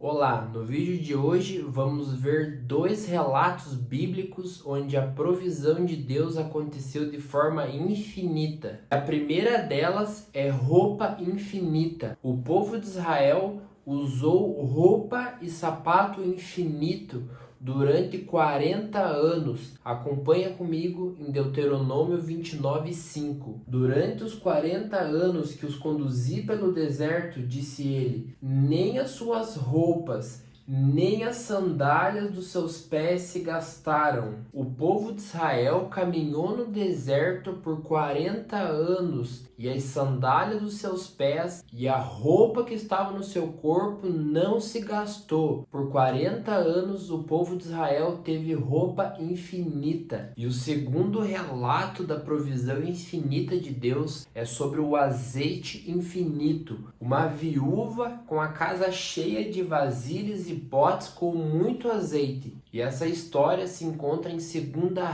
Olá, no vídeo de hoje vamos ver dois relatos bíblicos onde a provisão de Deus aconteceu de forma infinita. A primeira delas é roupa infinita. O povo de Israel usou roupa e sapato infinito durante 40 anos. Acompanha comigo em Deuteronômio 29:5. Durante os 40 anos que os conduzi pelo deserto, disse ele, nem as suas roupas, nem as sandálias dos seus pés se gastaram. O povo de Israel caminhou no deserto por 40 anos e as sandálias dos seus pés e a roupa que estava no seu corpo não se gastou. Por 40 anos o povo de Israel teve roupa infinita. E o segundo relato da provisão infinita de Deus é sobre o azeite infinito. Uma viúva com a casa cheia de vasilhas e potes com muito azeite. E essa história se encontra em 2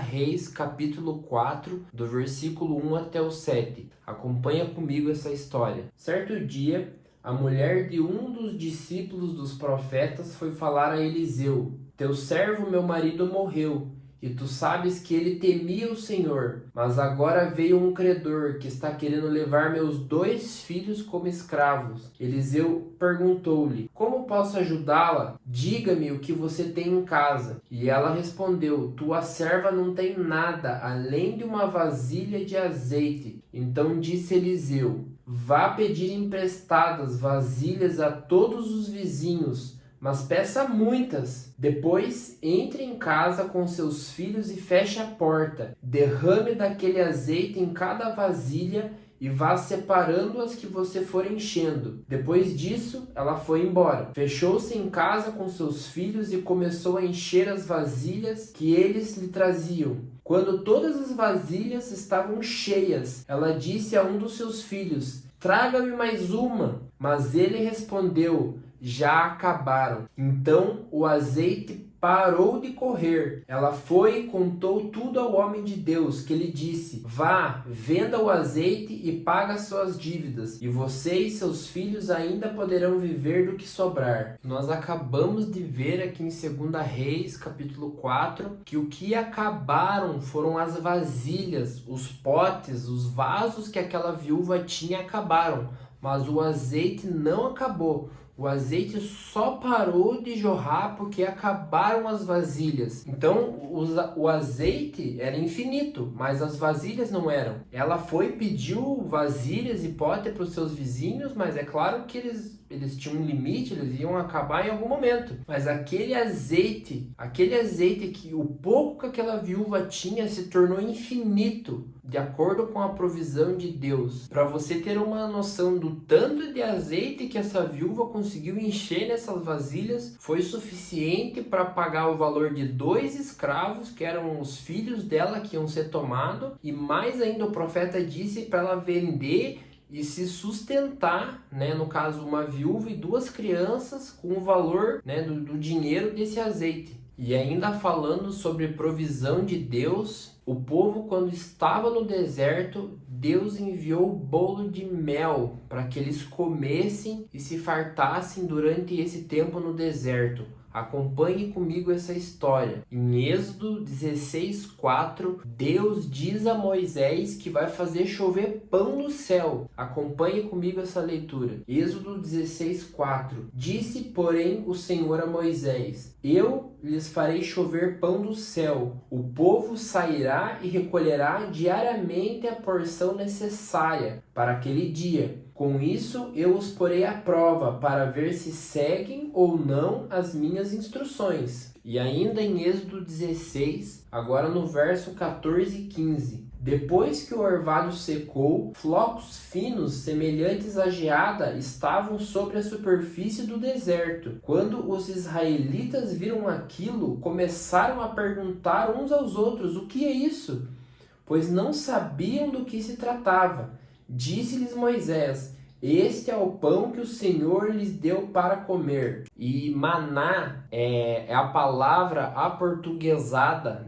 Reis, capítulo 4, do versículo 1 até o 7. Acompanha comigo essa história. Certo dia, a mulher de um dos discípulos dos profetas foi falar a Eliseu: Teu servo, meu marido, morreu, e tu sabes que ele temia o Senhor. Mas agora veio um credor que está querendo levar meus 2 filhos como escravos. Eliseu perguntou-lhe: Como posso ajudá-la? Diga-me o que você tem em casa. E ela respondeu: Tua serva não tem nada, além de uma vasilha de azeite. Então disse Eliseu: Vá pedir emprestadas vasilhas a todos os vizinhos, mas peça muitas. Depois entre em casa com seus filhos e feche a porta. Derrame daquele azeite em cada vasilha e vá separando as que você for enchendo. Depois disso, ela foi embora. Fechou-se em casa com seus filhos e começou a encher as vasilhas que eles lhe traziam. Quando todas as vasilhas estavam cheias, ela disse a um dos seus filhos: Traga-me mais uma. Mas ele respondeu: Já acabaram. Então o azeite parou de correr. Ela foi e contou tudo ao homem de Deus, que lhe disse: Vá, venda o azeite e paga suas dívidas, e você e seus filhos ainda poderão viver do que sobrar. Nós acabamos de ver aqui em 2 Reis, capítulo 4, que o que acabaram foram as vasilhas, os potes, os vasos que aquela viúva tinha acabaram, mas o azeite não acabou. O azeite só parou de jorrar porque acabaram as vasilhas. Então, o azeite era infinito, mas as vasilhas não eram. Ela foi e pediu vasilhas e pote para os seus vizinhos, mas é claro que eles tinham um limite, eles iam acabar em algum momento. Mas aquele azeite que o pouco que aquela viúva tinha se tornou infinito, de acordo com a provisão de Deus. Para você ter uma noção do tanto de azeite que essa viúva conseguiu encher nessas vasilhas, foi suficiente para pagar o valor de 2 escravos, que eram os filhos dela que iam ser tomados, e mais ainda o profeta disse para ela vender e se sustentar, no caso uma viúva e 2 crianças, com o valor, do dinheiro desse azeite. E ainda falando sobre provisão de Deus, o povo, quando estava no deserto, Deus enviou bolo de mel para que eles comessem e se fartassem durante esse tempo no deserto. Acompanhe comigo essa história. Em Êxodo 16:4, Deus diz a Moisés que vai fazer chover pão no céu. Acompanhe comigo essa leitura. Êxodo 16:4. Disse, porém, o Senhor a Moisés: Eu lhes farei chover pão do céu. O povo sairá e recolherá diariamente a porção necessária para aquele dia. Com isso, eu os porei à prova para ver se seguem ou não as minhas instruções. E ainda em Êxodo 16, agora no verso 14 e 15. Depois que o orvalho secou, flocos finos, semelhantes à geada, estavam sobre a superfície do deserto. Quando os israelitas viram aquilo, começaram a perguntar uns aos outros: O que é isso? Pois não sabiam do que se tratava. Disse-lhes Moisés: Este é o pão que o Senhor lhes deu para comer. E maná é a palavra aportuguesada,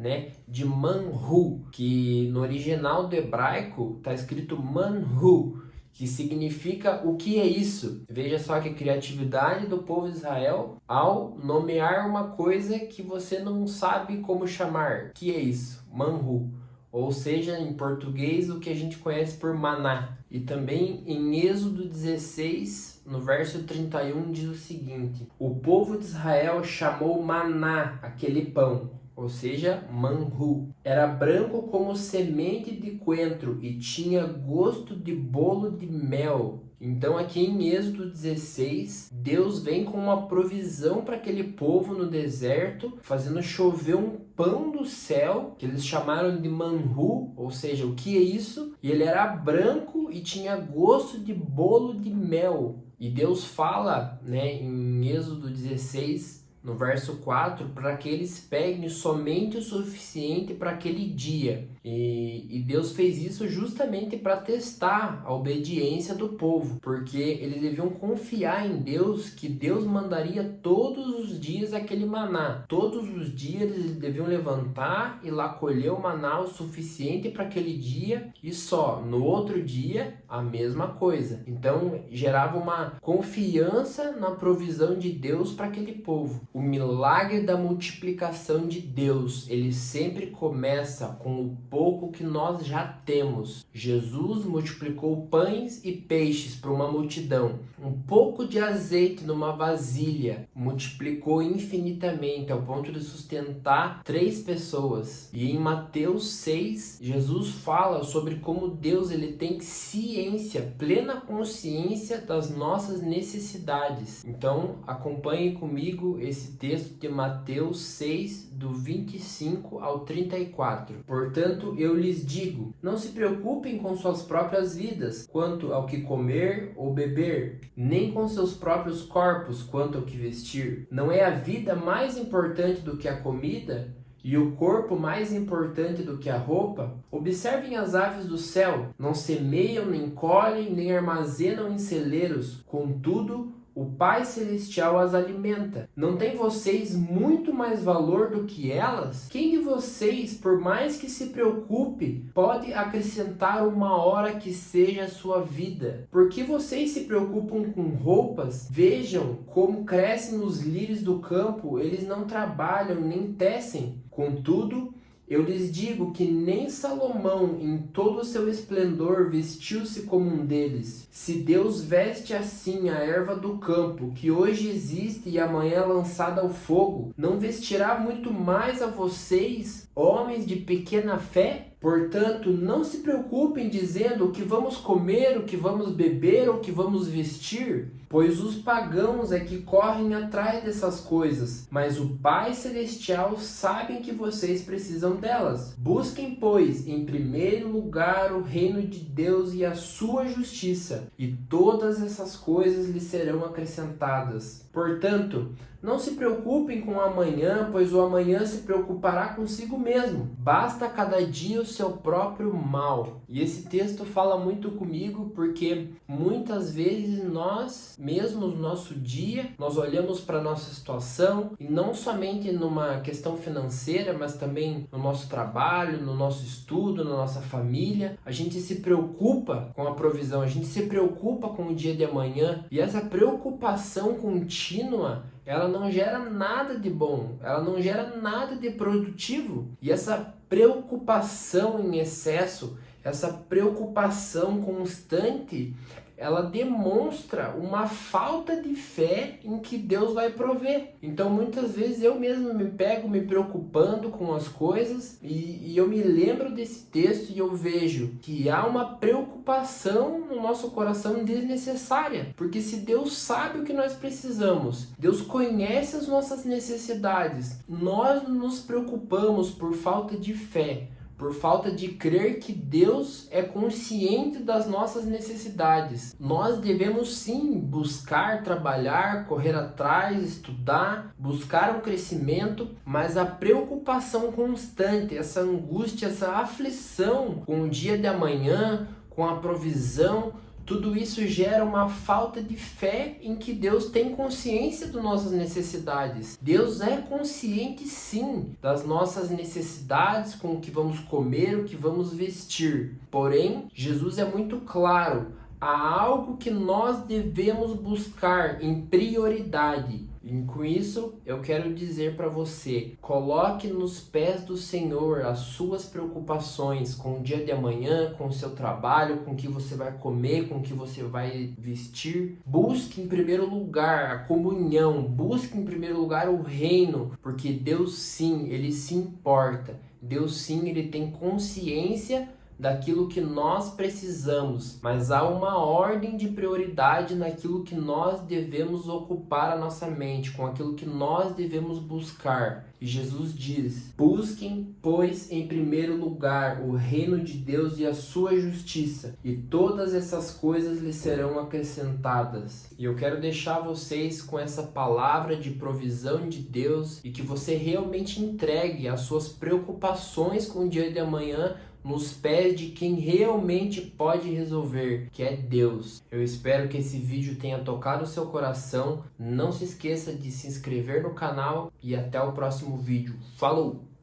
de manhu, que no original do hebraico está escrito manhu, que significa o que é isso. Veja só que criatividade do povo de Israel ao nomear uma coisa que você não sabe como chamar. Que é isso? Manhu. Ou seja, em português, o que a gente conhece por maná. E também em Êxodo 16, no verso 31, diz o seguinte: o povo de Israel chamou maná, aquele pão, ou seja, manhu. Era branco como semente de coentro e tinha gosto de bolo de mel. Então aqui em Êxodo 16, Deus vem com uma provisão para aquele povo no deserto, fazendo chover um pão do céu, que eles chamaram de manhu, ou seja, o que é isso? E ele era branco e tinha gosto de bolo de mel. E Deus fala, em Êxodo 16, no verso 4, para que eles peguem somente o suficiente para aquele dia. E Deus fez isso justamente para testar a obediência do povo, porque eles deviam confiar em Deus, que Deus mandaria todos os dias aquele maná. Todos os dias eles deviam levantar e lá colher o maná o suficiente para aquele dia, e só no outro dia a mesma coisa. Então gerava uma confiança na provisão de Deus para aquele povo. O milagre da multiplicação de Deus, ele sempre começa com o pouco que nós já temos. Jesus multiplicou pães e peixes para uma multidão. Um pouco de azeite numa vasilha multiplicou infinitamente ao ponto de sustentar 3 pessoas. E em Mateus 6, Jesus fala sobre como Deus ele tem ciência, plena consciência das nossas necessidades. Então acompanhe comigo esse texto de Mateus 6, do 25 ao 34. Portanto, eu lhes digo, não se preocupem com suas próprias vidas, quanto ao que comer ou beber, nem com seus próprios corpos, quanto ao que vestir. Não é a vida mais importante do que a comida? E o corpo mais importante do que a roupa? Observem as aves do céu, não semeiam, nem colhem, nem armazenam em celeiros, contudo, o Pai Celestial as alimenta. Não tem vocês muito mais valor do que elas? Quem de vocês, por mais que se preocupe, pode acrescentar uma hora que seja a sua vida? Por que vocês se preocupam com roupas? Vejam como crescem os lírios do campo, eles não trabalham nem tecem. Contudo, eu lhes digo que nem Salomão, em todo o seu esplendor, vestiu-se como um deles. Se Deus veste assim a erva do campo, que hoje existe e amanhã é lançada ao fogo, não vestirá muito mais a vocês, homens de pequena fé? Portanto, não se preocupem dizendo o que vamos comer, o que vamos beber ou o que vamos vestir, pois os pagãos é que correm atrás dessas coisas, mas o Pai Celestial sabe que vocês precisam delas. Busquem, pois, em primeiro lugar o reino de Deus e a sua justiça, e todas essas coisas lhes serão acrescentadas. Portanto, não se preocupem com o amanhã, pois o amanhã se preocupará consigo mesmo. Basta cada dia o seu próprio mal. E esse texto fala muito comigo porque muitas vezes nós, mesmo no nosso dia, nós olhamos para a nossa situação e não somente numa questão financeira, mas também no nosso trabalho, no nosso estudo, na nossa família. A gente se preocupa com a provisão, a gente se preocupa com o dia de amanhã, e essa preocupação contínua, ela não gera nada de bom, ela não gera nada de produtivo. E essa preocupação em excesso, essa preocupação constante, ela demonstra uma falta de fé em que Deus vai prover. Então muitas vezes eu mesmo me pego me preocupando com as coisas e eu me lembro desse texto e eu vejo que há uma preocupação no nosso coração desnecessária. Porque se Deus sabe o que nós precisamos, Deus conhece as nossas necessidades, nós nos preocupamos por falta de fé, por falta de crer que Deus é consciente das nossas necessidades. Nós devemos sim buscar, trabalhar, correr atrás, estudar, buscar um crescimento, mas a preocupação constante, essa angústia, essa aflição com o dia de amanhã, com a provisão, tudo isso gera uma falta de fé em que Deus tem consciência das nossas necessidades. Deus é consciente sim das nossas necessidades, com o que vamos comer, o que vamos vestir. Porém, Jesus é muito claro. há algo que nós devemos buscar em prioridade. E com isso, eu quero dizer para você, coloque nos pés do Senhor as suas preocupações com o dia de amanhã, com o seu trabalho, com o que você vai comer, com o que você vai vestir. Busque em primeiro lugar a comunhão, busque em primeiro lugar o reino, porque Deus sim, Ele se importa. Deus sim, Ele tem consciência daquilo que nós precisamos, mas há uma ordem de prioridade naquilo que nós devemos ocupar a nossa mente, com aquilo que nós devemos buscar. E Jesus diz: busquem, pois, em primeiro lugar o reino de Deus e a sua justiça, e todas essas coisas lhes serão acrescentadas. E eu quero deixar vocês com essa palavra de provisão de Deus e que você realmente entregue as suas preocupações com o dia de amanhã nos pés de quem realmente pode resolver, que é Deus. Eu espero que esse vídeo tenha tocado o seu coração. Não se esqueça de se inscrever no canal e até o próximo vídeo. Falou!